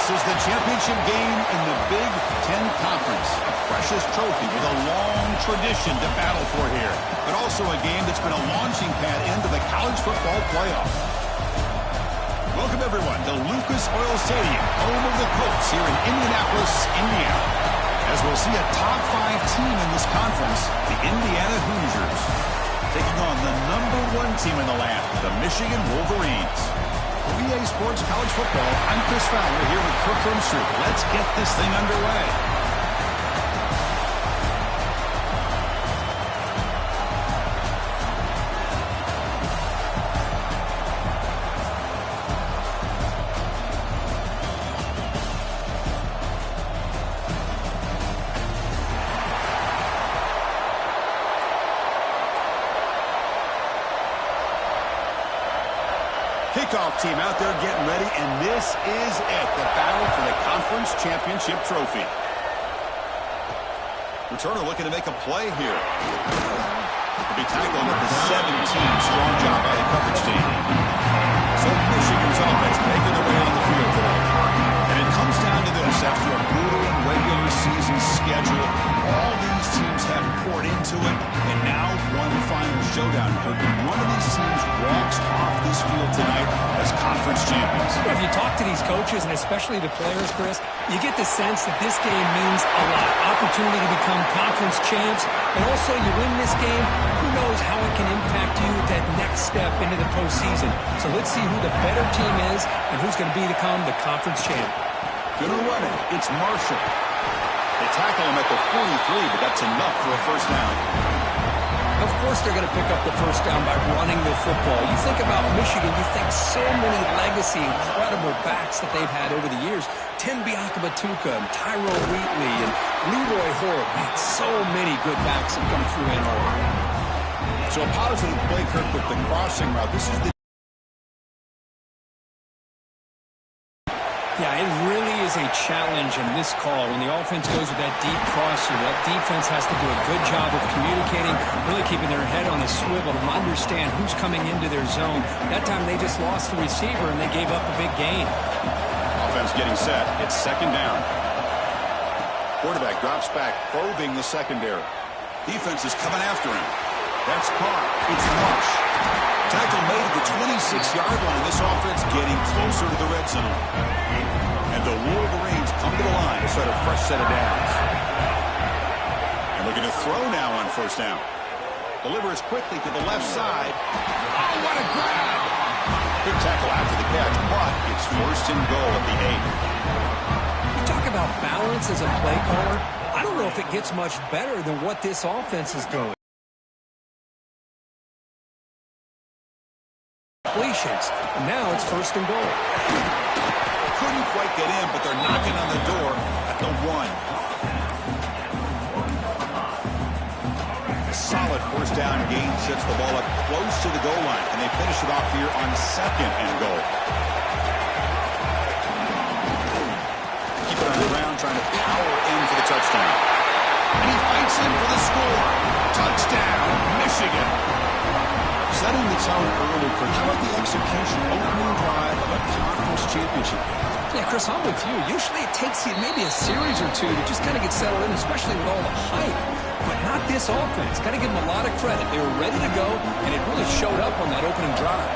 This is the championship game in the Big Ten Conference. A precious trophy with a long tradition to battle for here. But also a game that's been a launching pad into the college football playoff. Welcome, everyone, to Lucas Oil Stadium, home of the Colts here in Indianapolis, Indiana. As we'll see a top 5 team in this conference, the Indiana Hoosiers, taking on the #1 team in the land, the Michigan Wolverines. For EA Sports College Football, I'm Chris Fowler here with Kirk Street. Let's get this thing underway. Kickoff team out there getting ready, and this is it, the battle for the conference championship trophy. Returner looking to make a play here. He'll be tackling at the 17. Strong job by the coverage team. So Michigan's offense making their way on the field today. And it comes down to this. After a brutal regular season schedule, all these teams have poured into it, and now one final showdown. One of these teams walks off this field tonight as conference champions. Well, if you talk to these coaches, and especially the players, Chris, you get the sense that this game means a lot. Opportunity to become conference champs, and also you win this game, who knows how it can impact you at that next step into the postseason. So let's see who the better team is and who's going to become the conference champ. Gonna run it. It's Marshall. They tackle him at the 43, but that's enough for a first down. Of course they're going to pick up the first down by running the football. You think about Michigan, you think so many legacy, incredible backs that they've had over the years. Tim Biakabatuka and Tyrone Wheatley and Leroy Hoare. Man, so many good backs have come through Ann Arbor. So a positive play, Kirk, with the crossing route. This is the... Yeah, it really is a challenge in this call. When the offense goes with that deep crosser, that defense has to do a good job of communicating, really keeping their head on the swivel to understand who's coming into their zone. That time they just lost the receiver and they gave up a big gain. Offense getting set. It's second down. Quarterback drops back, probing the secondary. Defense is coming after him. That's caught. It's Marsh. Tackle made at the 26-yard line. This offense getting closer to the red zone. And the Wolverines come to the line to start a fresh set of downs. And looking to throw now on first down. Delivers quickly to the left side. Oh, what a grab! Good tackle after the catch, but it's first and goal at the 8. You talk about balance as a play caller. I don't know if it gets much better than what this offense is doing. And now it's first and goal. Couldn't quite get in, but they're knocking on the door at the 1. A solid first down gain sets the ball up close to the goal line, and they finish it off here on second and goal. Keep it on the ground, trying to power in for the touchdown. And he fights in for the score. Touchdown, Michigan. Setting the tone early for how about the execution opening drive of a conference championship? Yeah, Chris, I'm with you. Usually it takes you maybe a series or two to just kind of get settled in, especially with all the hype. But not this offense. Got to give them a lot of credit. They were ready to go, and it really showed up on that opening drive.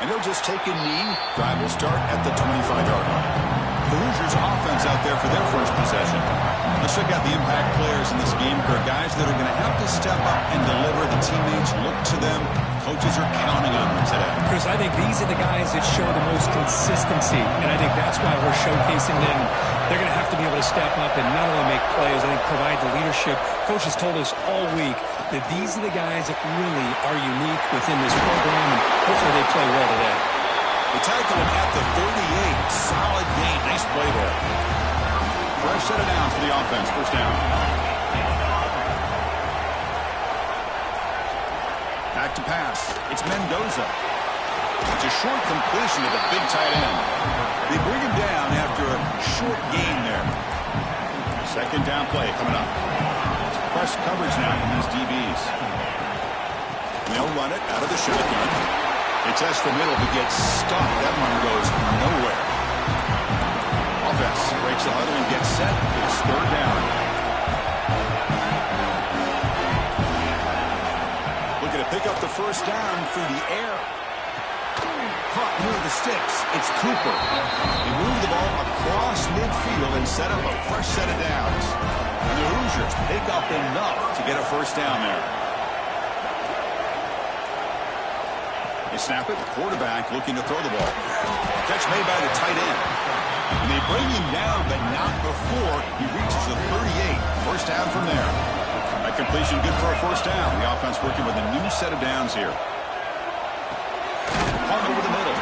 And they'll just take a knee. Drive will start at the 25-yard line. The Hoosiers offense out there for their first possession. Let's check out the impact players in this game, Kirk. Guys that are going to have to step up and deliver. The teammates look to them. Coaches are counting on them today. Chris, I think these are the guys that show the most consistency, and I think that's why we're showcasing them. They're going to have to be able to step up and not only make plays, I think provide the leadership. Coaches told us all week that these are the guys that really are unique within this program, and hopefully they play well today. They tackle him at the 38. Solid gain. Nice play there. Fresh set of downs for the offense. First down. Back to pass. It's Mendoza. It's a short completion to the big tight end. They bring him down after a short gain there. Second down play coming up. It's press coverage now from these DBs. They'll run it out of the shotgun. They test the middle to get stuck. That one goes nowhere. Offense breaks the huddle and gets set. It's third down. Looking to pick up the first down through the air. Caught near the sticks. It's Cooper. They move the ball across midfield and set up a fresh set of downs. And the Hoosiers pick up enough to get a first down there. They snap it. The quarterback looking to throw the ball. Catch made by the tight end. And they bring him down, but not before he reaches the 38. First down from there. That completion good for a first down. The offense working with a new set of downs here. Hung over the middle.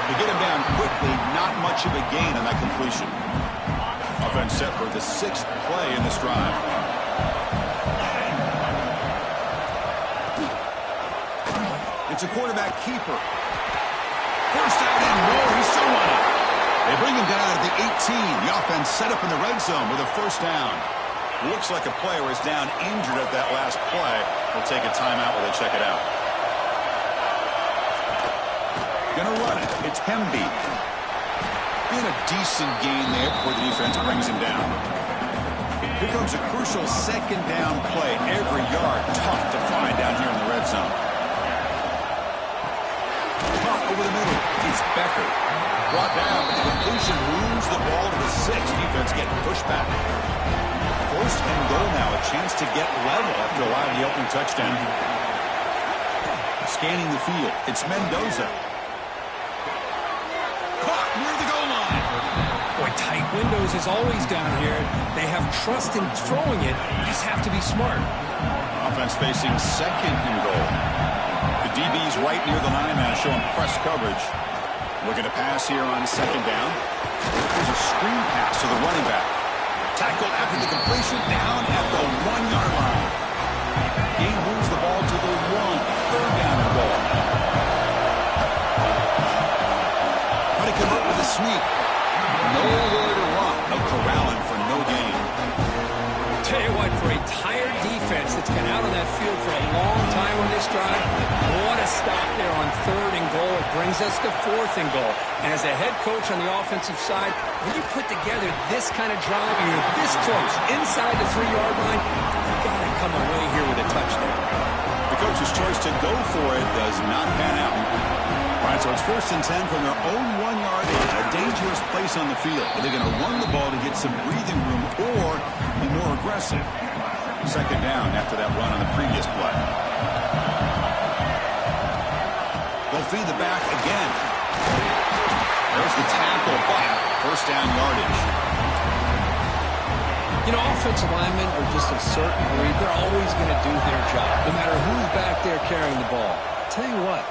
They get him down quickly. Not much of a gain on that completion. Offense set for the 6th play in this drive. It's a quarterback keeper. First down and more. He's still running. They bring him down at the 18. The offense set up in the red zone with a first down. Looks like a player is down injured at that last play. They'll take a timeout while they check it out. Gonna run it. It's Hemby. In a decent gain there before the defense brings him down. Here comes a crucial second down play. Every yard tough to find down here in the red zone. Caught over the middle. It's Becker. Brought down, but the completion moves the ball to the 6. Defense getting pushed back. First and goal now. A chance to get level after allowing the opening touchdown. Scanning the field. It's Mendoza. Caught near the goal line. Boy, tight windows is always down here. They have trust in throwing it. You just have to be smart. Offense facing second and goal. The DB's right near the line now, showing press coverage. Looking to pass here on second down. There's a screen pass to the running back. Tackle after the completion, down at the 1-yard line. Game moves the ball to the 1. Third down and goal. How to convert with a sneak. Nowhere to run. No corralling for no gain. Tell you what, for a tired defense that's been out on that field for a long time on this drive, what a stop there on third and goal. It brings us to fourth and goal. And as a head coach on the offensive side, when you put together this kind of drive and you're this close inside the 3-yard line, you've got to come away here with a touchdown. The coach's choice to go for it does not pan out. All right, so it's first and 10 from their own 1-yard line. A dangerous place on the field. Are they going to run the ball to get some breathing room or be more aggressive? Second down after that run on the previous play. They'll feed the back again. There's the tackle, but first down yardage. You know, offensive linemen are just a certain breed. They're always going to do their job, no matter who's back there carrying the ball. I'll tell you what,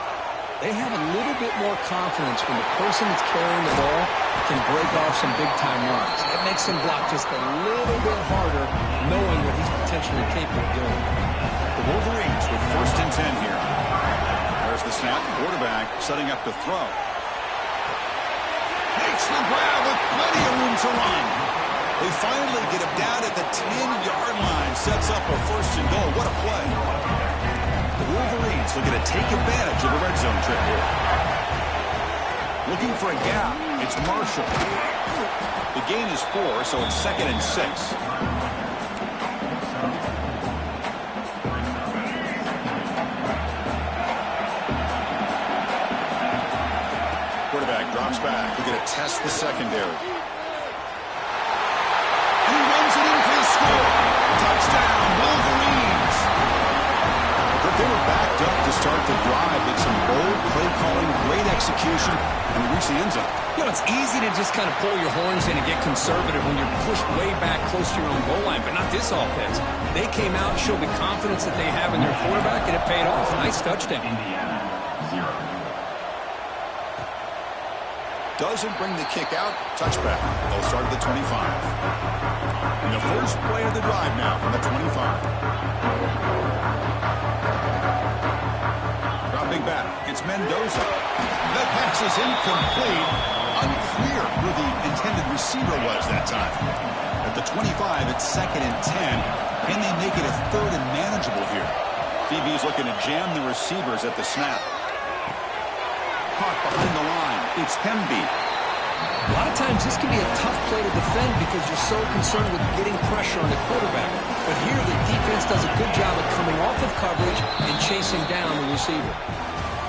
they have a little bit more confidence when the person that's carrying the ball can break off some big-time runs. It makes him block just a little bit harder, knowing what he's potentially capable of doing. The Wolverines with first and 10 here. There's the snap. Quarterback setting up to throw. Makes the grab with plenty of room to run. They finally get him down at the 10-yard line. Sets up a first and goal. What a play. The Wolverines looking to take advantage of a red zone trip here. Looking for a gap. It's Marshall. The gain is 4, so it's second and 6. Quarterback drops back. We're going to test the secondary. He runs it in for the score. Touchdown, Wolverines. But they were backed up to start the drive. Did some bold play calling, great execution, and reach the end zone. You know, it's easy to just kind of pull your horns in and get conservative when you're pushed way back close to your own goal line, but not this offense. They came out and showed the confidence that they have in their quarterback, and it paid off. A nice touchdown. Doesn't bring the kick out. Touchback. They'll start at the 25. And the first play of the drive now from the 25. Dropping back. It's Mendoza. That pass is incomplete. Unclear who the intended receiver was that time. At the 25, it's second and 10. Can they make it a third and manageable here? DB's looking to jam the receivers at the snap. Caught behind the line. It's Pemby. A lot of times this can be a tough play to defend because you're so concerned with getting pressure on the quarterback. But here the defense does a good job of coming off of coverage and chasing down the receiver.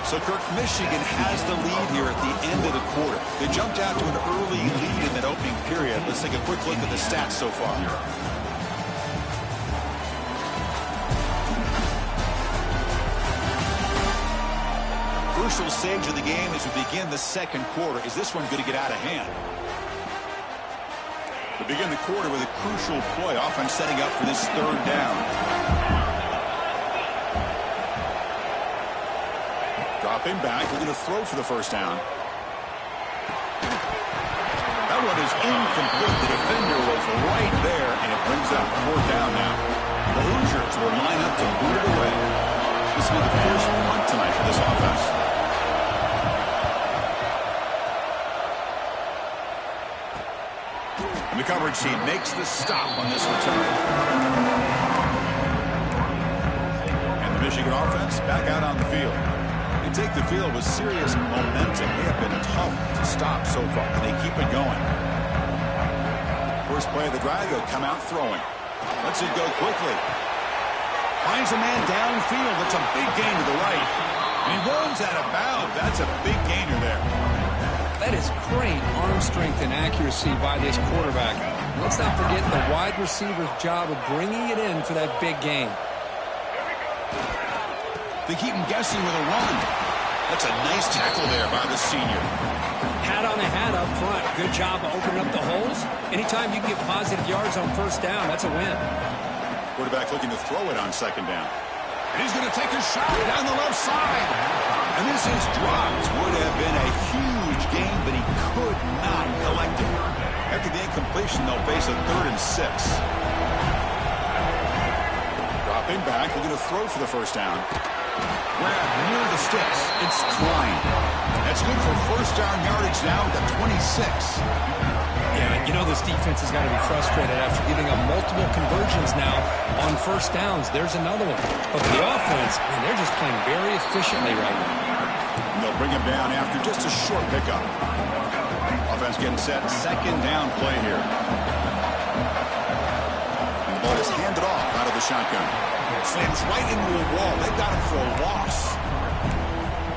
So, Kirk, Michigan has the lead here at the end of the quarter. They jumped out to an early lead in that opening period. Let's take a quick look at the stats so far. Crucial stage of the game as we begin the second quarter. Is this one going to get out of hand? We begin the quarter with a crucial play. Offense setting up for this third down. Dropping back, looking to throw for the first down. That one is incomplete. The defender was right there, and it brings up fourth down now. The Hoosiers will line up to boot it away. This will be the first punt tonight for this offense. And the coverage team makes the stop on this return. And the Michigan offense back out on the field. They take the field with serious momentum. They have been tough to stop so far, and they keep it going. First play of the drive, they'll come out throwing. Lets it go quickly. Finds a man downfield. It's a big gain to the right. And he runs out of bounds. That's a big gainer there. That is great arm strength and accuracy by this quarterback. Let's not forget the wide receiver's job of bringing it in for that big gain. They keep him guessing with a run. That's a nice tackle there by the senior. Hat on a hat up front. Good job of opening up the holes. Anytime you get positive yards on first down, that's a win. Quarterback looking to throw it on second down. And he's going to take a shot down the left side. And this is dropped. Would have been a huge gain, but he could not collect it. After the incompletion, they'll face a 3rd and 6. Dropping back, looking to throw for the first down. Grab near the sticks. It's Klein. That's good for first down yardage now at the 26. Yeah, you know this defense has got to be frustrated after giving up multiple conversions now on first downs. There's another one. But the offense, man, they're just playing very efficiently right now. And they'll bring him down after just a short pickup. Offense getting set. Second down play here. And the ball is handed off out of the shotgun. Slams right into a wall. They've got him for a loss.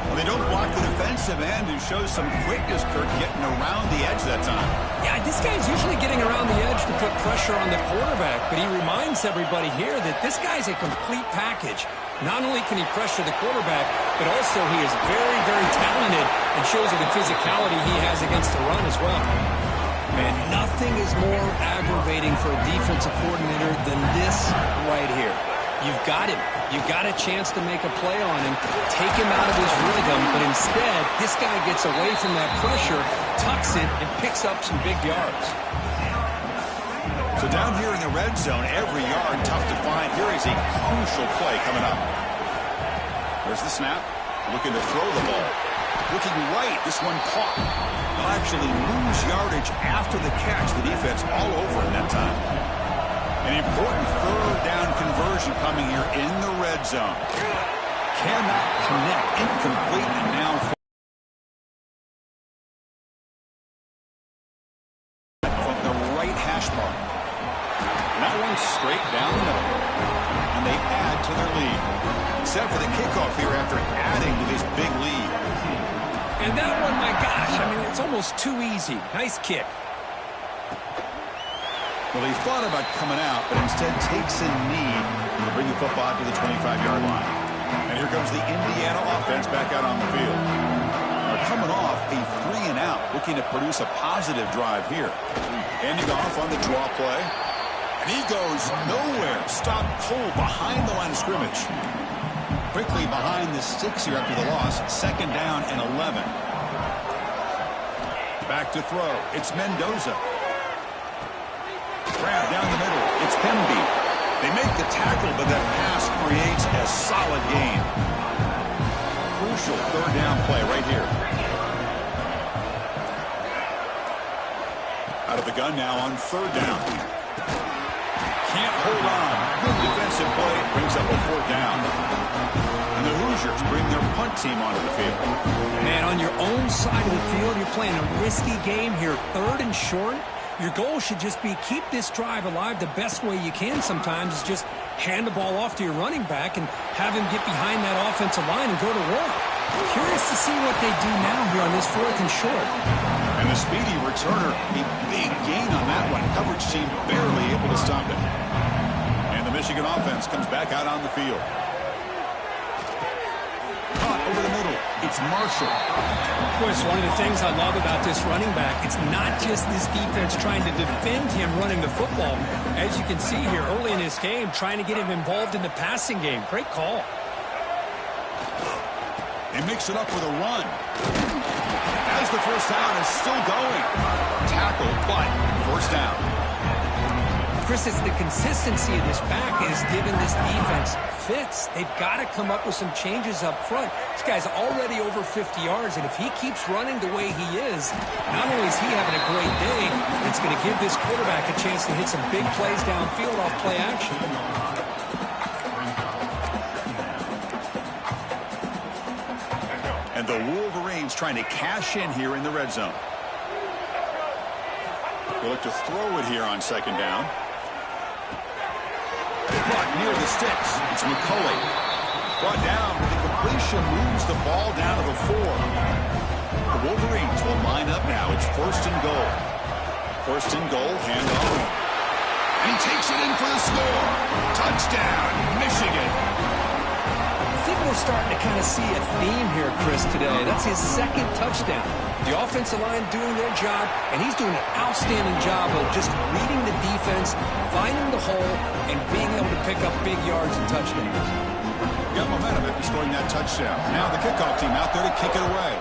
Well, they don't block the defensive end, who shows some quickness, Kirk, getting around the edge that time. Yeah, this guy's usually getting around the edge to put pressure on the quarterback, but he reminds everybody here that this guy's a complete package. Not only can he pressure the quarterback, but also he is very, very talented and shows you the physicality he has against the run as well. Man, nothing is more aggravating for a defensive coordinator than this right here. You've got him. You've got a chance to make a play on him, take him out of his rhythm, but instead, this guy gets away from that pressure, tucks it, and picks up some big yards. So down here in the red zone, every yard tough to find. Here is a crucial play coming up. There's the snap. Looking to throw the ball. Looking right. This one caught. They'll actually lose yardage after the catch. The defense all over in that time. An important third down conversion coming here in the red zone. Cannot connect. Incomplete, and now from the right hash mark. And that one straight down the middle. And they add to their lead. Set for the kickoff here after adding to this big lead. And that one, my gosh, I mean, it's almost too easy. Nice kick. Well, he thought about coming out, but instead takes a knee to bring the football to the 25-yard line. And here comes the Indiana offense back out on the field. They're coming off a 3-and-out, looking to produce a positive drive here. Handing off on the draw play. And he goes nowhere. Stop cold behind the line of scrimmage. Quickly behind the sticks here after the loss. Second down and 11. Back to throw. It's Mendoza. Grab down the middle. It's Pemby. They make the tackle, but that pass creates a solid gain. Crucial third down play right here. Out of the gun now on third down. Can't hold on. Good defensive explosive play brings up a 4th down. And the Hoosiers bring their punt team onto the field. Man, on your own side of the field, you're playing a risky game here. 3rd and short. Your goal should just be keep this drive alive the best way you can sometimes is just hand the ball off to your running back and have him get behind that offensive line and go to work. Curious to see what they do now here on this 4th and short. And the speedy returner, a big gain on that one. Coverage team barely able to stop it. And the Michigan offense comes back out on the field. Caught over the middle. It's Marshall. Chris, one of the things I love about this running back, it's not just this defense trying to defend him running the football. As you can see here early in this game, trying to get him involved in the passing game. Great call. He makes it up with a run. As the first down is still going. Tackle, but 1st down. Chris, it's the consistency of this back is giving this defense fits. They've got to come up with some changes up front. This guy's already over 50 yards, and if he keeps running the way he is, not only is he having a great day, it's going to give this quarterback a chance to hit some big plays downfield off play action. And the Wolverines trying to cash in here in the red zone. They look to throw it here on 2nd down. Brought near the sticks. It's McCulley. Brought down. The completion moves the ball down to the 4. The Wolverines will line up now. It's 1st and goal. 1st and goal. Handoff. And he takes it in for the score. Touchdown, Michigan. I think we're starting to kind of see a theme here, Chris, today. That's his 2nd touchdown. The offensive line doing their job, and he's doing an outstanding job of just reading the defense, finding the hole, and being able to pick up big yards and touchdowns. Got momentum after scoring that touchdown. Now the kickoff team out there to kick it away.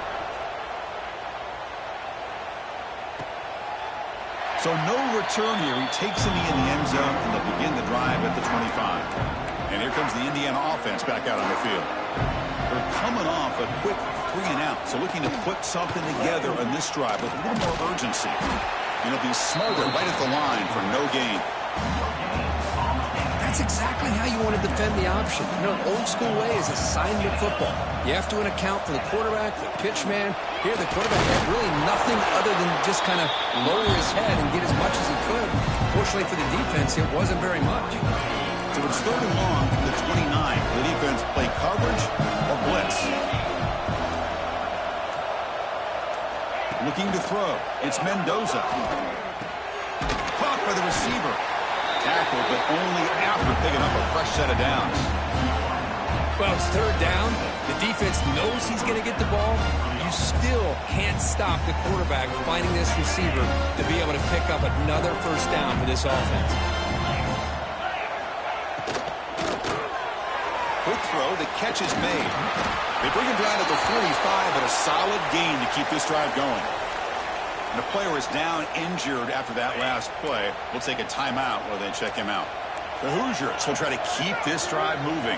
So no return here. He takes it in the end zone, and they'll begin the drive at the 25. And here comes the Indiana offense back out on the field. They're coming off a quick 3-and-out, so looking to put something together on this drive with a little more urgency. And it'll be smothered right at the line for no gain. That's exactly how you want to defend the option. You know, old school way is assignment football. You have to account for the quarterback, the pitch man. Here, the quarterback had really nothing other than just kind of lower his head and get as much as he could. Fortunately for the defense, it wasn't very much. So it's 3rd and long from the 29. The defense play coverage or blitz. Looking to throw. It's Mendoza. Caught by the receiver. Tackle, but only after picking up a fresh set of downs. Well, it's 3rd down. The defense knows he's going to get the ball. You still can't stop the quarterback finding this receiver to be able to pick up another 1st down for this offense. Quick throw, the catch is made. They bring him down to the 45, but a solid gain to keep this drive going. And the player is down injured after that last play. We'll take a timeout while they check him out. The Hoosiers will try to keep this drive moving.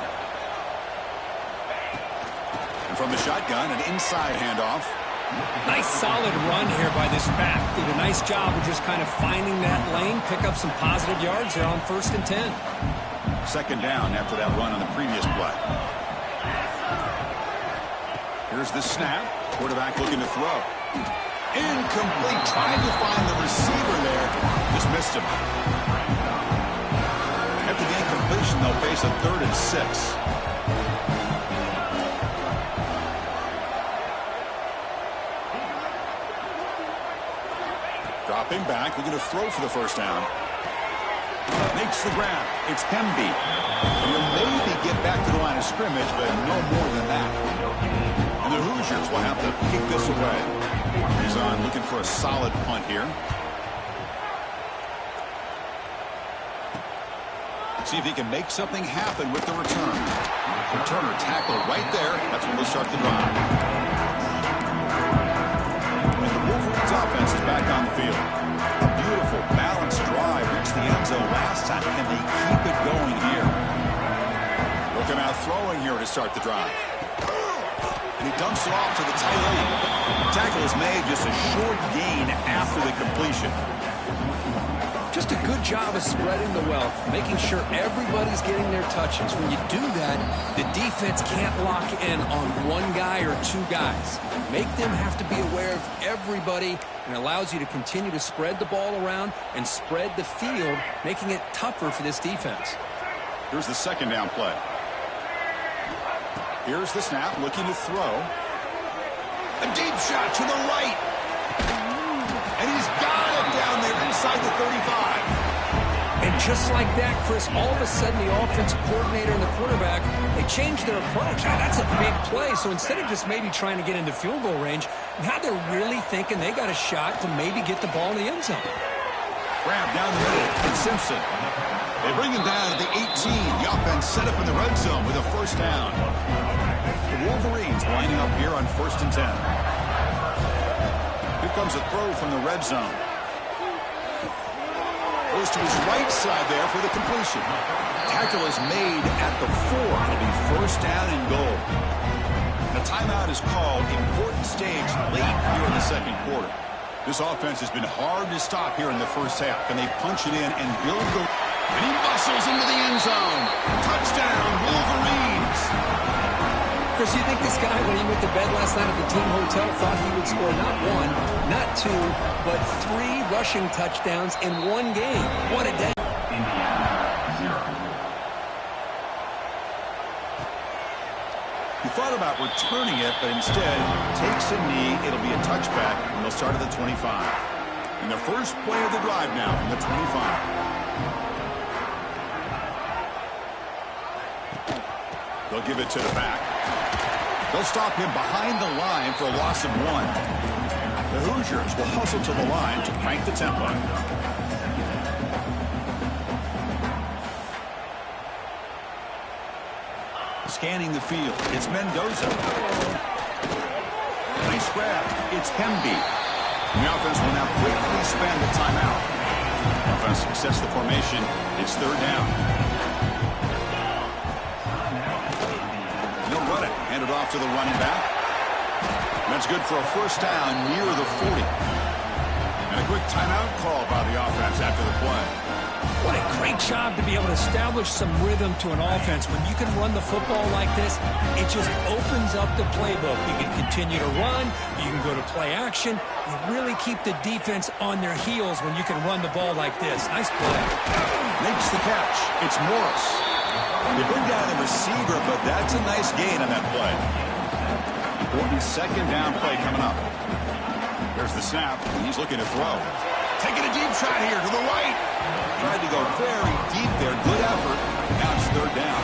And from the shotgun, an inside handoff. Nice solid run here by this back. Did a nice job of just kind of finding that lane, pick up some positive yards there on 1st and 10. 2nd down after that run on the previous play. Here's the snap. Quarterback looking to throw. Incomplete. Trying to find the receiver there. Just missed him. After the incompletion, they'll face a 3rd and 6. Dropping back, looking to throw for the 1st down. Makes the grab. It's Hemby. He'll maybe get back to the line of scrimmage, but no more than that. And the Hoosiers will have to kick this away. He's on looking for a solid punt here. See if he can make something happen with the return. Returner tackle right there. That's when they'll start the drive. And the Wolverines offense is back on the field. A beautiful, balanced drive. Reached the end zone last time. Can they keep it going here? They'll come out throwing here to start the drive. And he dumps it off to the tight end. Tackle is made, just a short gain after the completion. Just just a good job of spreading the wealth, making sure everybody's getting their touches. When you do that, the defense can't lock in on one guy or two guys. Make them have to be aware of everybody, and allows you to continue to spread the ball around and spread the field, making it tougher for this defense. Here's the second down play. Here's the snap, looking to throw. A deep shot to the right. And he's got it down there inside the 35. And just like that, Chris, all of a sudden the offensive coordinator and the quarterback, they changed their approach. Now, that's a big play. So instead of just maybe trying to get into field goal range, now they're really thinking they got a shot to maybe get the ball in the end zone. Grab down the middle, and Simpson. They bring him down at the 18. The offense set up in the red zone with a first down. The Wolverines lining up here on 1st and 10. Here comes a throw from the red zone. Goes to his right side there for the completion. Tackle is made at the 4. It'll be first down and goal. The timeout is called. Important stage late here in the second quarter. This offense has been hard to stop here in the first half. Can they punch it in and build the... And he muscles into the end zone. Touchdown, Wolverines. Chris, you think this guy, when he went to bed last night at the team hotel, thought he would score not 1, not 2, but 3 rushing touchdowns in one game? What a day. Indiana, 0. He thought about returning it, but instead takes a knee. It'll be a touchback, and they'll start at the 25. And the first play of the drive now from the 25. They'll give it to the back. They'll stop him behind the line for a loss of 1. The Hoosiers will hustle to the line to crank the tempo. Scanning the field, it's Mendoza. Nice grab, it's Hemby. The offense will now quickly spend the timeout. Offense sets the formation, it's 3rd down. They'll run it, hand it off to the running back. That's good for a first down near the 40. And a quick timeout call by the offense after the play. What a great job to be able to establish some rhythm to an offense. When you can run the football like this, it just opens up the playbook. You can continue to run. You can go to play action. You really keep the defense on their heels when you can run the ball like this. Nice play. Makes the catch. It's Morris. They bring down the receiver, but that's a nice gain on that play. Important second down play coming up. There's the snap, and he's looking to throw. Taking a deep shot here to the right. Tried to go very deep there. Good effort. Now it's 3rd down.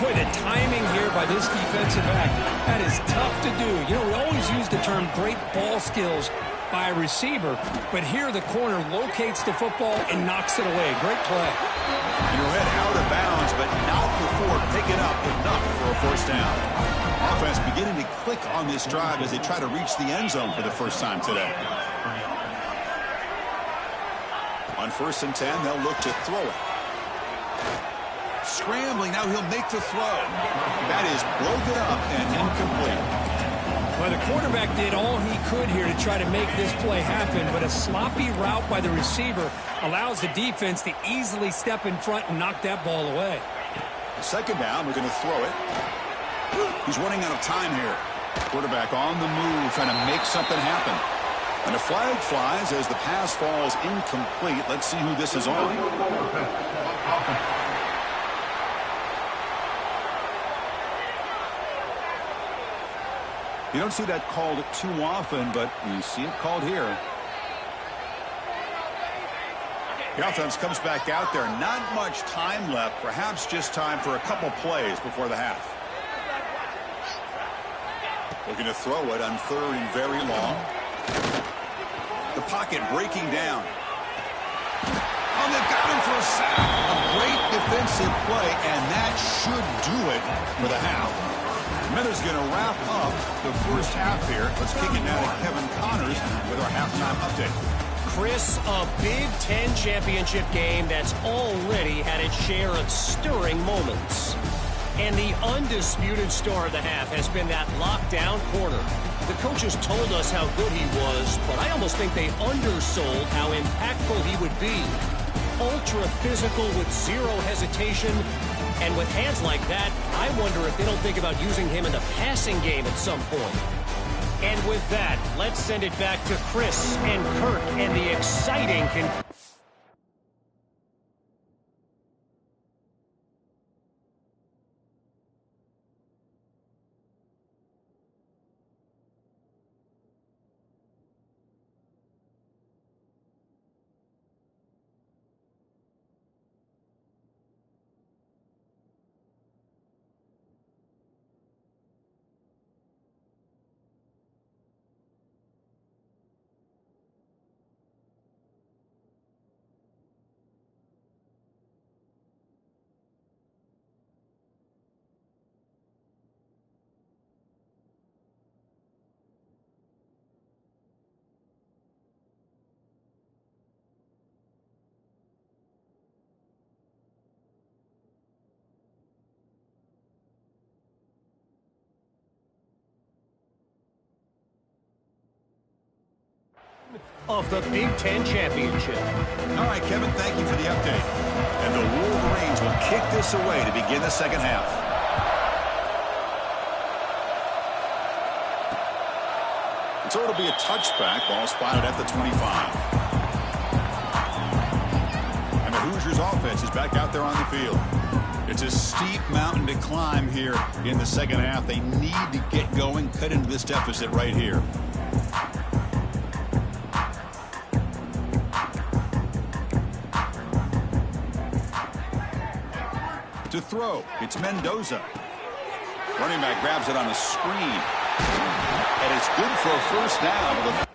Boy, the timing here by this defensive back, that is tough to do. You know, we always use the term great ball skills by a receiver, but here the corner locates the football and knocks it away. Great play. And he'll head out of bounds, but not before picking up enough for a first down. Offense beginning to click on this drive as they try to reach the end zone for the first time today. On 1st and 10, they'll look to throw it. Scrambling, now he'll make the throw. That is broken up and incomplete. Well, the quarterback did all he could here to try to make this play happen, but a sloppy route by the receiver allows the defense to easily step in front and knock that ball away. Second down, we're going to throw it. He's running out of time here. Quarterback on the move, trying to make something happen. And a flag flies as the pass falls incomplete. Let's see who this is on. You don't see that called too often, but you see it called here. The offense comes back out there. Not much time left. Perhaps just time for a couple plays before the half. Looking to throw it on 3rd and very long. The pocket breaking down. Oh, they've got him for a sack. A great defensive play, and that should do it for the half. Miller's going to wrap up the first half here. Let's kick it now to Kevin Connors with our halftime update. Chris, a Big Ten championship game that's already had its share of stirring moments. And the undisputed star of the half has been that lockdown corner. The coaches told us how good he was, but I almost think they undersold how impactful he would be. ultra physical with zero hesitation. And with hands like that, I wonder if they don't think about using him in the passing game at some point. And with that, let's send it back to Chris and Kirk and the exciting of the Big Ten Championship. All right, Kevin, thank you for the update. And the Wolverines will kick this away to begin the second half. And so it'll be a touchback. Ball spotted at the 25. And the Hoosiers offense is back out there on the field. It's a steep mountain to climb here in the second half. They need to get going, cut into this deficit right here. To throw, it's Mendoza. Running back grabs it on a screen. And it's good for a first down.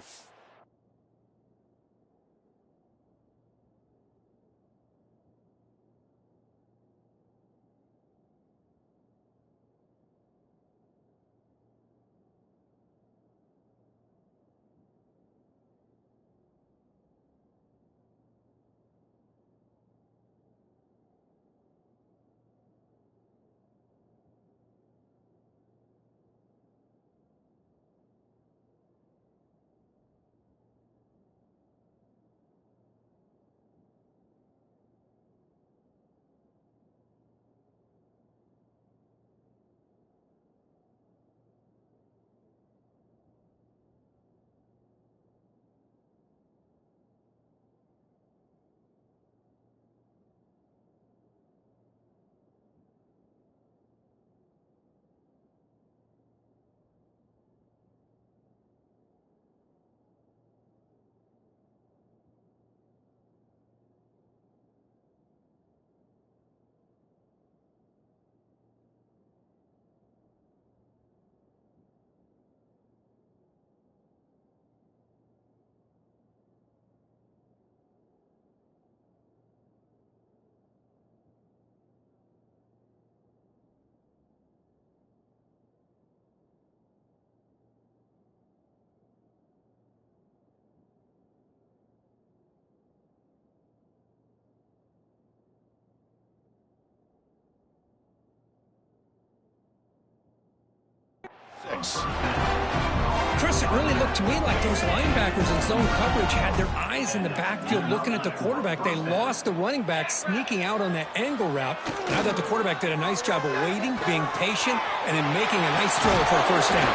Chris, it really looked to me like those linebackers in zone coverage had their eyes in the backfield looking at the quarterback. They lost the running back sneaking out on that angle route. And I thought the quarterback did a nice job of waiting, being patient, and then making a nice throw for a first down.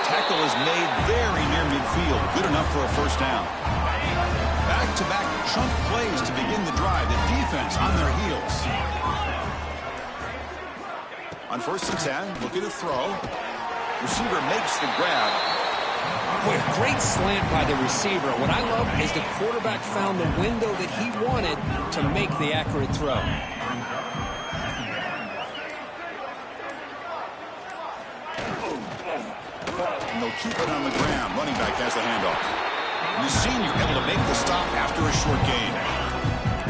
Tackle is made very near midfield. Good enough for a first down. Back-to-back chunk plays to begin the drive. The defense on their heels. On 1st and 10, looking to throw. Receiver makes the grab. Boy, a great slant by the receiver. What I love is the quarterback found the window that he wanted to make the accurate throw. And they'll keep it on the ground. Running back has the handoff. The senior able to make the stop after a short gain.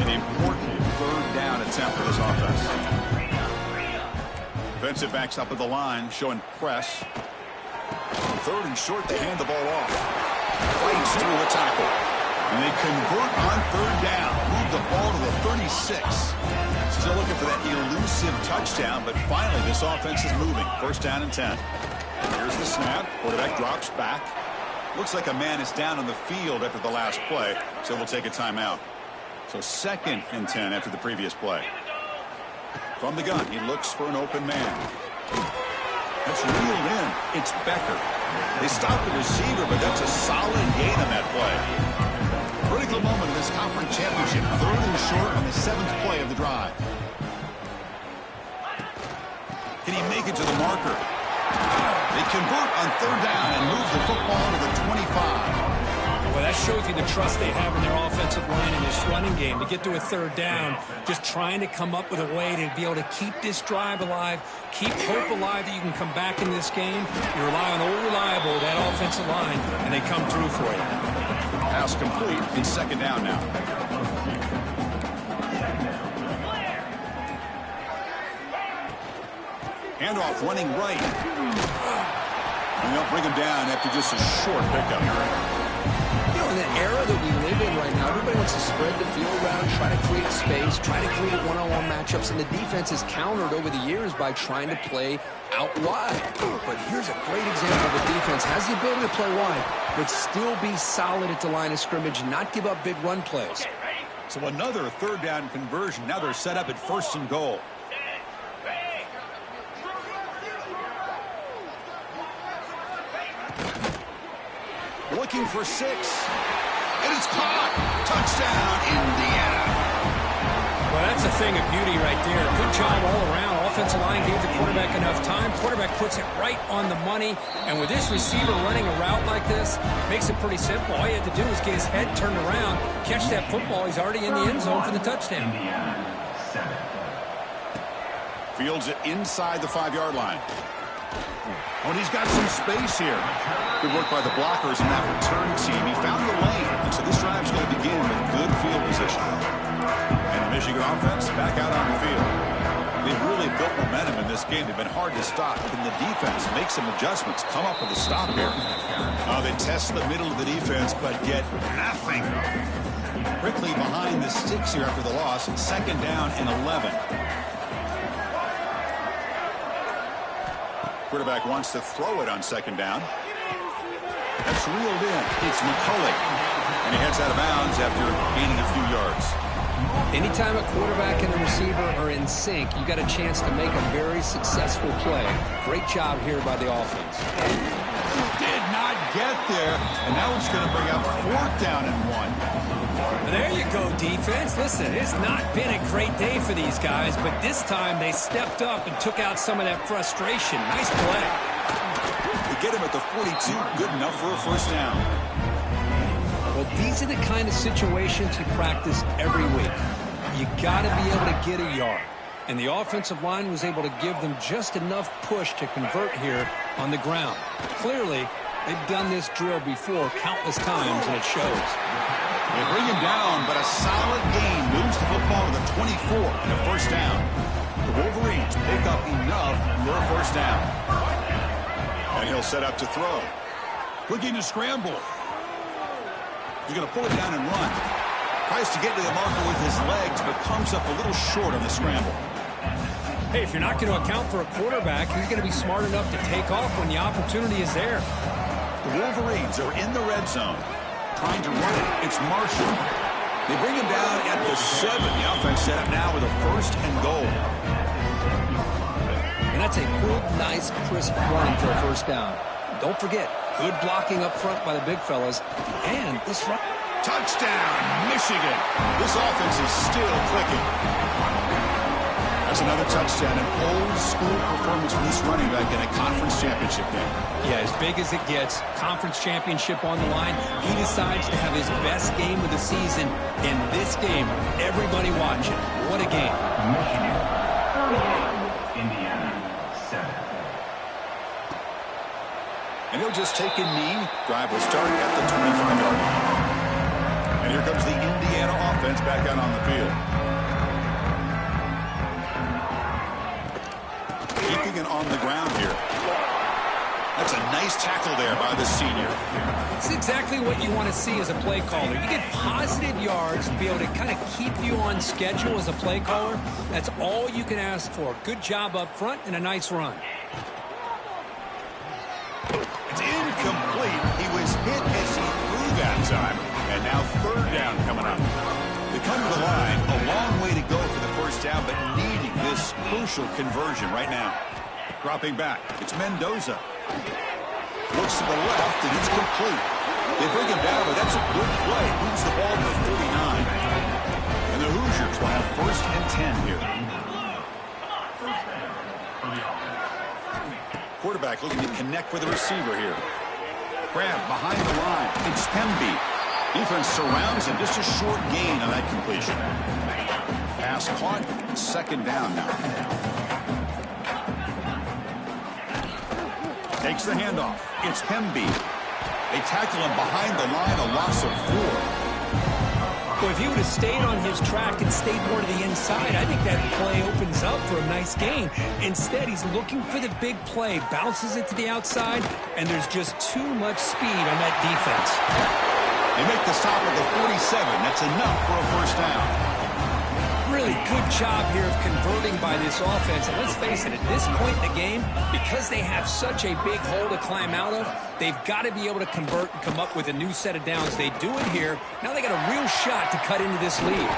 An important third down attempt for this offense. Defensive backs up at the line, showing press. 3rd and short, they hand the ball off. Fights through the tackle. And they convert on 3rd down. Move the ball to the 36. Still looking for that elusive touchdown, but finally this offense is moving. 1st down and 10. Here's the snap. Quarterback drops back. Looks like a man is down on the field after the last play, so we'll take a timeout. So 2nd and 10 after the previous play. From the gun, he looks for an open man. That's reeled in. It's Becker. They stopped the receiver, but that's a solid gain on that play. Critical moment in this conference championship. 3rd and short on the 7th play of the drive. Can he make it to the marker? They convert on 3rd down and move the football to the 25. Well, that shows you the trust they have in their offensive line in this running game. To get to a 3rd down, just trying to come up with a way to be able to keep this drive alive, keep hope alive that you can come back in this game. You rely on old reliable, that offensive line, and they come through for you. Pass complete. It's 2nd down now. Handoff running right. And they'll bring him down after just a short pickup. You know, in the era that we live in right now, everybody wants to spread the field around, try to create space, try to create one-on-one matchups, and the defense is countered over the years by trying to play out wide. But here's a great example of a defense has the ability to play wide, but still be solid at the line of scrimmage, not give up big run plays. So another 3rd down conversion. Now they're set up at 1st and goal. Looking for 6. And it's caught. Touchdown, Indiana. Well, that's a thing of beauty right there. Good job all around. Offensive line gave the quarterback enough time. Quarterback puts it right on the money. And with this receiver running a route like this, makes it pretty simple. All you have to do is get his head turned around, catch that football. He's already in the end zone for the touchdown. Fields it inside the 5-yard line. Oh, and he's got some space here. Good work by the blockers in that return team. He found the lane. And so this drive's going to begin with good field position. And the Michigan offense back out on the field. They've really built momentum in this game. They've been hard to stop. Can the defense make some adjustments? Come up with a stop here. They test the middle of the defense, but get nothing. Quickly behind the sticks here after the loss. 2nd down and 11. Quarterback wants to throw it on 2nd down. That's reeled in. It's McCulley. And he heads out of bounds after gaining a few yards. Anytime a quarterback and a receiver are in sync, you got a chance to make a very successful play. Great job here by the offense. Did not get there. And now it's going to bring up 4th down and 1. There you go, defense. Listen, it's not been a great day for these guys, but this time they stepped up and took out some of that frustration. Nice play. They get him at the 42. Good enough for a 1st down. Well, these are the kind of situations you practice every week. You got to be able to get a yard. And the offensive line was able to give them just enough push to convert here on the ground. Clearly, they've done this drill before countless times, and it shows. They bring him down, but a solid gain moves the football to the 24 and a 1st down. The Wolverines pick up enough for a 1st down. And he'll set up to throw. Looking to scramble. He's going to pull it down and run. Tries to get to the marker with his legs, but comes up a little short on the scramble. Hey, if you're not going to account for a quarterback, he's going to be smart enough to take off when the opportunity is there. The Wolverines are in the red zone. Trying to run it. It's Marshall. They bring him down at the 7. The offense set up now with a 1st and goal. And that's a good, nice, crisp run for a 1st down. Don't forget, good blocking up front by the big fellas. And this run. Touchdown, Michigan. This offense is still clicking. That's another touchdown, an old-school performance from this running back in a conference championship game. Yeah, as big as it gets, conference championship on the line. He decides to have his best game of the season in this game. Everybody watching. What a game. Michigan 38, Indiana 7. And he'll just take a knee. Drive will start at the 25-yard line. And here comes the Indiana offense back out on the field. Keeping it on the ground here. That's a nice tackle there by the senior. It's exactly what you want to see as a play caller. You get positive yards to be able to kind of keep you on schedule as a play caller. That's all you can ask for. Good job up front and a nice run. It's incomplete. He was hit as he threw that time. And now 3rd down coming up. They come to the line down, but needing this crucial conversion right now. Dropping back. It's Mendoza. Looks to the left, and it's complete. They bring him down, but that's a good play. Moves the ball to the 49. And the Hoosiers will have 1st and 10 here. Quarterback looking to connect with the receiver here. Grab behind the line. It's Pemby. Defense surrounds him. Just a short gain on that completion. Pass caught. 2nd down now. Takes the handoff. It's Pemby. They tackle him behind the line. A loss of 4. Well, if he would have stayed on his track and stayed more to the inside, I think that play opens up for a nice gain. Instead, he's looking for the big play, bounces it to the outside, and there's just too much speed on that defense. They make the stop at the 47. That's enough for a 1st down. Really good job here of converting by this offense. And let's face it, at this point in the game, because they have such a big hole to climb out of, they've got to be able to convert and come up with a new set of downs. They do it here. Now they got a real shot to cut into this lead.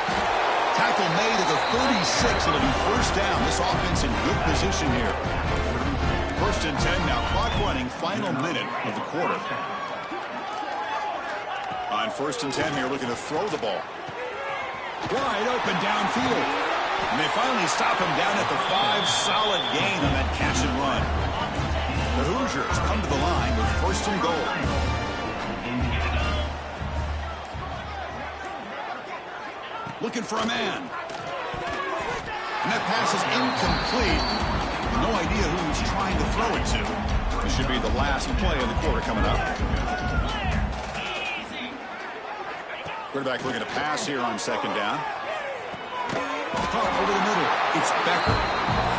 Tackle made at the 36. It'll be 1st down. This offense in good position here. 1st and 10 now. Clock running. Final minute of the quarter. On 1st and 10 here, looking to throw the ball. Wide open downfield. And they finally stop him down at the 5. Solid gain on that catch and run. The Hoosiers come to the line with 1st and goal. Looking for a man. And that pass is incomplete. No idea who he's trying to throw it to. This should be the last play of the quarter coming up. Quarterback looking to pass here on 2nd down. Caught over the middle. It's Becker.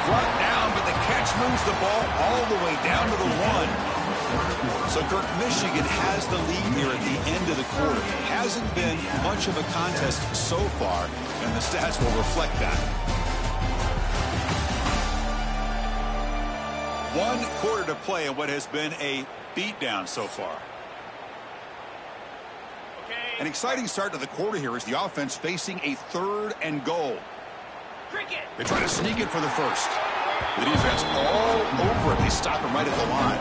Brought down, but the catch moves the ball all the way down to the 1. So, Kirk, Michigan has the lead here at the end of the quarter. Hasn't been much of a contest so far, and the stats will reflect that. 1 quarter to play in what has been a beatdown so far. An exciting start to the quarter here as the offense facing a 3rd and goal. They try to sneak it for the 1st. The defense all over it. They stop him right at the line.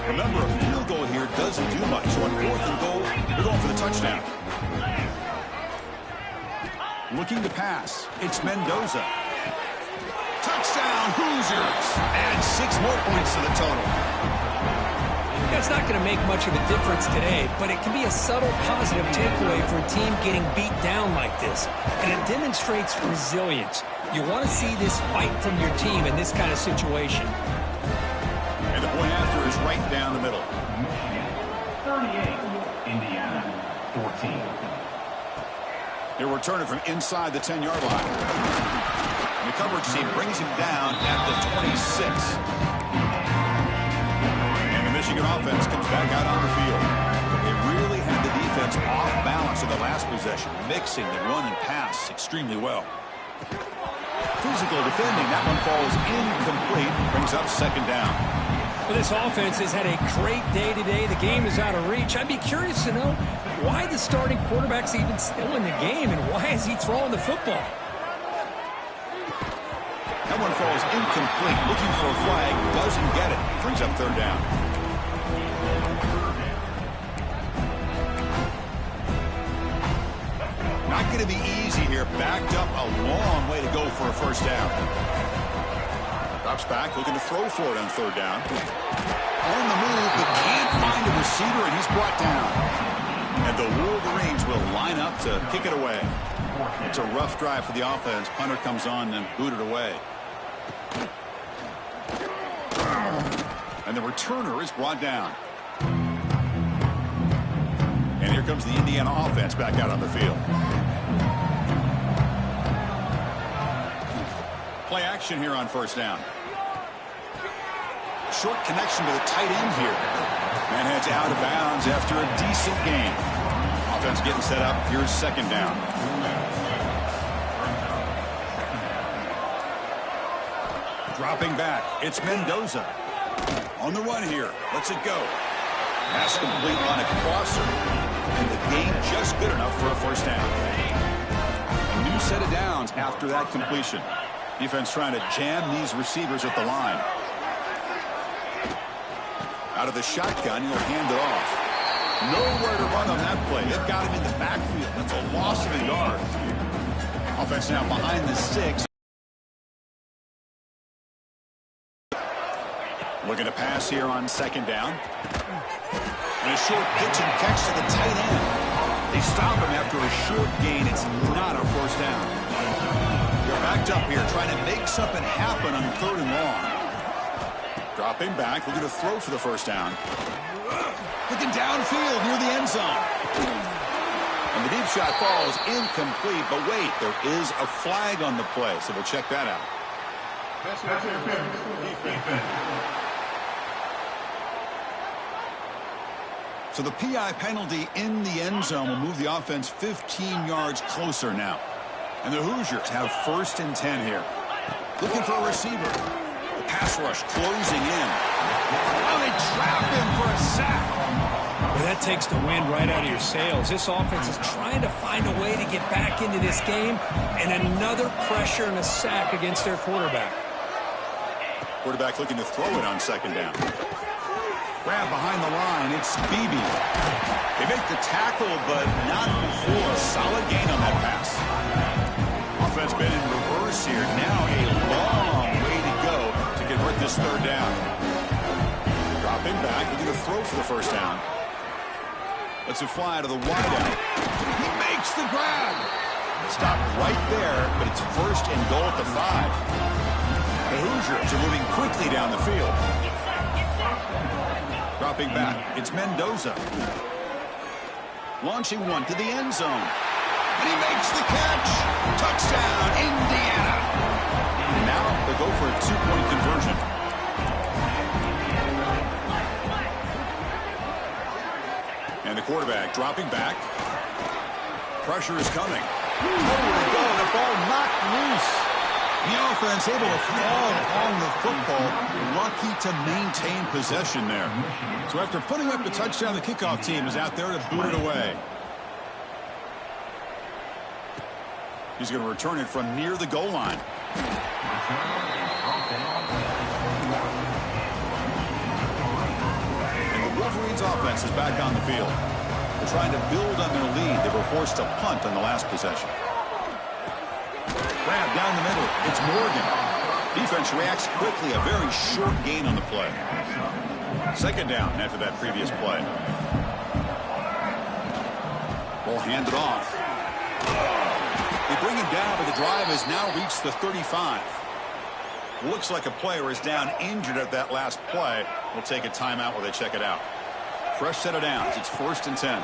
Remember, a field goal here doesn't do much. So on 4th and goal, they're going for the touchdown. Looking to pass. It's Mendoza. Touchdown, Hoosiers. Add 6 more points to the total. That's not going to make much of a difference today, but it can be a subtle positive takeaway for a team getting beat down like this. And it demonstrates resilience. You want to see this fight from your team in this kind of situation. And the point after is right down the middle. 38, Indiana, 14. He'll return it from inside the 10-yard line. And the coverage team brings him down at the 26. Michigan offense comes back out on the field. They really had the defense off balance in the last possession, mixing the run and pass extremely well. Physical defending. That one falls incomplete. Brings up 2nd down. Well, this offense has had a great day today. The game is out of reach. I'd be curious to know why the starting quarterback's even still in the game and why is he throwing the football? That one falls incomplete. Looking for a flag. Doesn't get it. Brings up 3rd down. Not going to be easy here. Backed up a long way to go for a 1st down. Drops back, looking to throw for it on 3rd down. On the move, but can't find a receiver, and he's brought down. And the Wolverines will line up to kick it away. It's a rough drive for the offense. Punter comes on and booted away. And the returner is brought down. And here comes the Indiana offense back out on the field. Play action here on 1st down. Short connection to the tight end here. Man heads out of bounds after a decent game. Offense getting set up. Here's 2nd down. Dropping back. It's Mendoza. On the run here. Lets it go. Pass complete on a crosser. And the gain just good enough for a 1st down. A new set of downs after that completion. Defense trying to jam these receivers at the line. Out of the shotgun, he'll hand it off. Nowhere to run on that play. They've got him in the backfield. That's a loss of a yard. Offense now behind the 6. Looking to pass here on second down. And a short pitch and catch to the tight end. They stop him after a short gain. It's not a first down. They're backed up here trying to make something happen on 3rd and long. Dropping back, looking to throw for the first down. Looking downfield near the end zone. And the deep shot falls incomplete, but wait, there is a flag on the play, so we'll check that out. So the PI penalty in the end zone will move the offense 15 yards closer now. And the Hoosiers have 1st and 10 here. Looking for a receiver. The pass rush closing in. Oh, they trap him for a sack. Well, that takes the wind right out of your sails. This offense is trying to find a way to get back into this game, and another pressure and a sack against their quarterback. Quarterback looking to throw it on second down. Grab behind the line. It's Beebe. They make the tackle, but not before a solid gain on that pass. Offense been in reverse here. Now a long way to go to convert this 3rd down. Dropping back, looking to throw for the first down. Lets it fly to the wideout. He makes the grab. Stopped right there, but it's 1st and goal at the 5. The Hoosiers are moving quickly down the field. Dropping back, it's Mendoza. Launching one to the end zone. And he makes the catch. Touchdown, Indiana. And now they'll go for a 2-point conversion. And the quarterback dropping back. Pressure is coming. Nowhere to go. The ball knocked loose. The offense able to fall on the football. Lucky to maintain possession there. So after putting up the touchdown, the kickoff team is out there to boot it away. He's going to return it from near the goal line. And the Wolverines offense is back on the field. They're trying to build on their lead. They were forced to punt on the last possession. Grab down the middle. It's Morgan. Defense reacts quickly. A very short gain on the play. Second down after that previous play. Ball handed off. They bring him down, but the drive has now reached the 35. Looks like a player is down injured at that last play. We'll take a timeout while they check it out. Fresh set of downs. It's 1st and 10.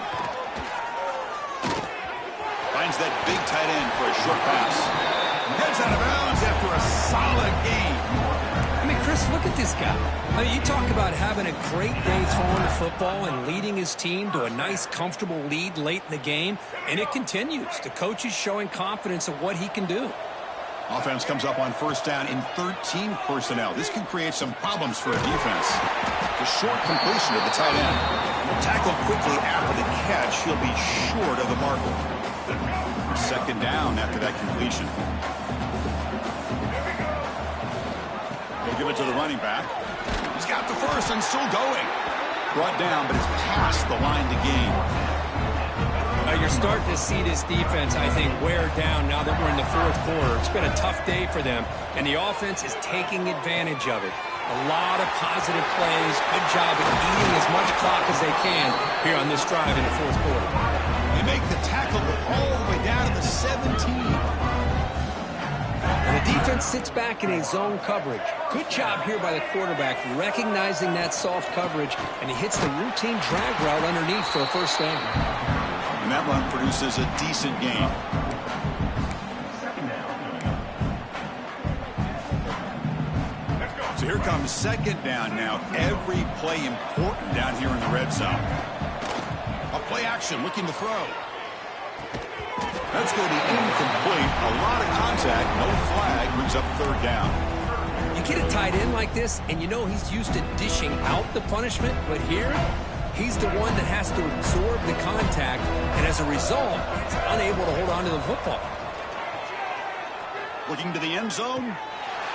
Finds that big tight end for a short pass. Heads out of bounds after a solid game. I mean, Chris, look at this guy. I mean, you talk about having a great day throwing the football and leading his team to a nice, comfortable lead late in the game, and it continues. The coach is showing confidence of what he can do. Offense comes up on 1st down in 13 personnel. This can create some problems for a defense. The short completion of the tight end. Tackled quickly after the catch. He'll be short of the marker. Second down after that completion. They'll give it to the running back. He's got the first and still going. Brought down, but it's past the line to gain. You're starting to see this defense, I think, wear down now that we're in the 4th quarter. It's been a tough day for them, and the offense is taking advantage of it. A lot of positive plays. Good job at eating as much clock as they can here on this drive in the 4th quarter. They make the tackle all the way down to the 17. And the defense sits back in a zone coverage. Good job here by the quarterback recognizing that soft coverage, and he hits the routine drag route underneath for a first down. And that run produces a decent gain. So here comes second down now. Every play important down here in the red zone. A play action looking to throw. That's going to be incomplete. A lot of contact. No flag. Brings up 3rd down. You get a tight end like this, and you know he's used to dishing out the punishment, but here, he's the one that has to absorb the contact, and as a result, he's unable to hold on to the football. Looking to the end zone.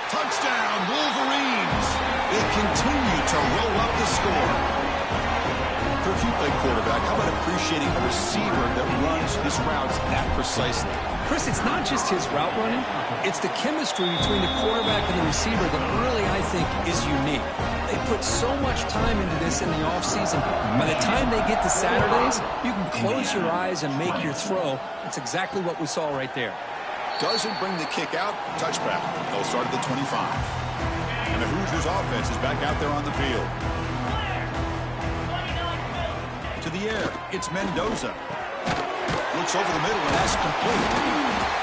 Touchdown, Wolverines. They continue to roll up the score. Kirk, you play quarterback. How about appreciating a receiver that runs his routes that precisely? Chris, it's not just his route running. It's the chemistry between the quarterback and the receiver that really, I think, is unique. They put so much time into this in the offseason. By the time they get to Saturdays, you can close your eyes and make your throw. That's exactly what we saw right there. Doesn't bring the kick out. Touchback. They'll start at the 25. And the Hoosiers offense is back out there on the field. To the air. It's Mendoza. Looks over the middle, and that's complete.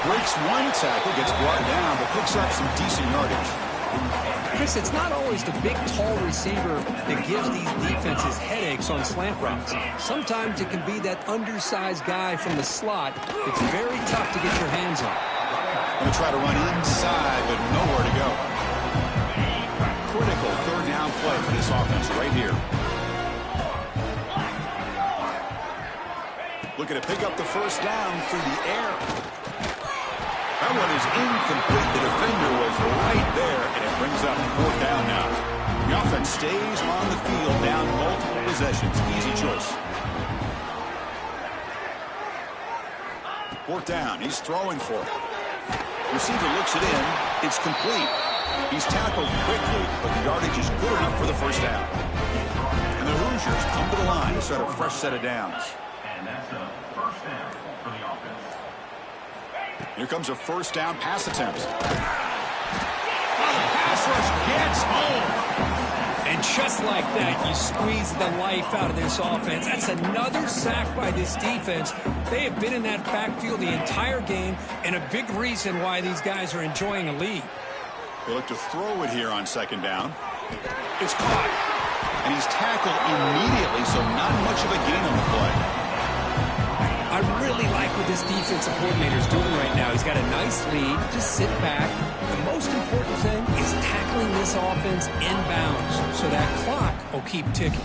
Breaks one tackle, gets brought down, but picks up some decent yardage. Chris, it's not always the big, tall receiver that gives these defenses headaches on slant routes. Sometimes it can be that undersized guy from the slot. It's very tough to get your hands on. Going to try to run inside, but nowhere to go. Critical third down play for this offense right here. Looking to pick up the first down through the air. That one is incomplete. The defender was right there, and it brings up fourth down now. The offense stays on the field, down multiple possessions. Easy choice. Fourth down. He's throwing for it. Receiver looks it in. It's complete. He's tackled quickly, but the yardage is good enough for the first down. And the Hoosiers come to the line to start a fresh set of downs. And that's a first down for the offense. Here comes a first down pass attempt. Oh, the pass rush gets home. And just like that, you squeeze the life out of this offense. That's another sack by this defense. They have been in that backfield the entire game, and a big reason why these guys are enjoying a lead. They look to throw it here on second down. It's caught. And he's tackled immediately, so not much of a gain on the play. I really like what this defensive coordinator is doing right now. He's got a nice lead. Just sit back. The most important thing is tackling this offense inbounds so that clock will keep ticking.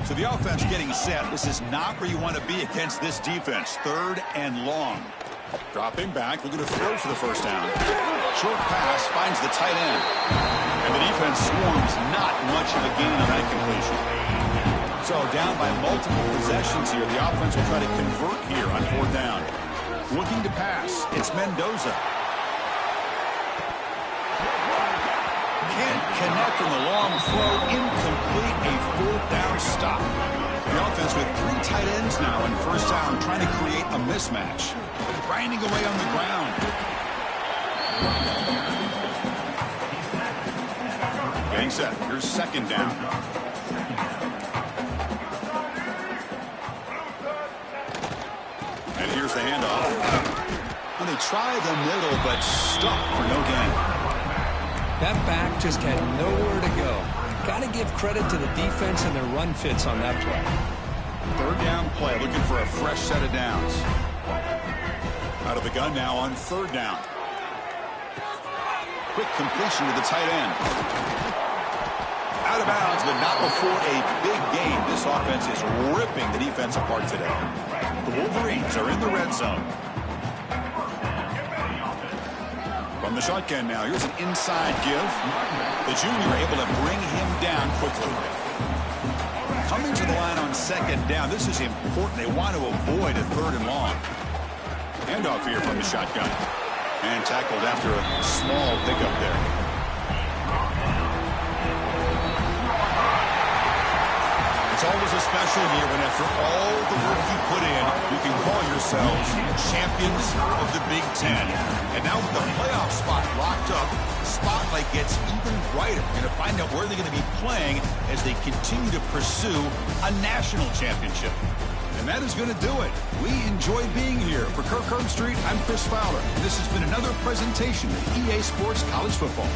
So the offense getting set. This is not where you want to be against this defense. Third and long. Dropping back, looking to throw for the first down. Short pass finds the tight end. And the defense swarms, not much of a gain on that completion. So down by multiple possessions here. The offense will try to convert here on fourth down. Looking to pass. It's Mendoza. Can't connect on the long throw. Incomplete. A fourth down stop. The offense with three tight ends now in first down, trying to create a mismatch. Grinding away on the ground. Getting set. Here's second down. And here's the handoff. Well, they try the middle, but stuck for no gain. That back just had nowhere to go. Got to give credit to the defense and their run fits on that play. Third down play, looking for a fresh set of downs. Out of the gun now on third down. Quick completion to the tight end. Out of bounds, but not before a big gain. This offense is ripping the defense apart today. The Wolverines are in the red zone. From the shotgun now, here's an inside give. The junior able to bring him down quickly. Coming to the line on second down, this is important. They want to avoid a third and long. Handoff here from the shotgun. And tackled after a small pickup there. It's always a special year when after all the work you put in, you can call yourselves champions of the Big Ten. And now with the playoff spot locked up, the spotlight gets even brighter. We're going to find out where they're going to be playing as they continue to pursue a national championship. And that is going to do it. We enjoy being here. For Kirk Herbstreit, I'm Chris Fowler. And this has been another presentation of EA Sports College Football.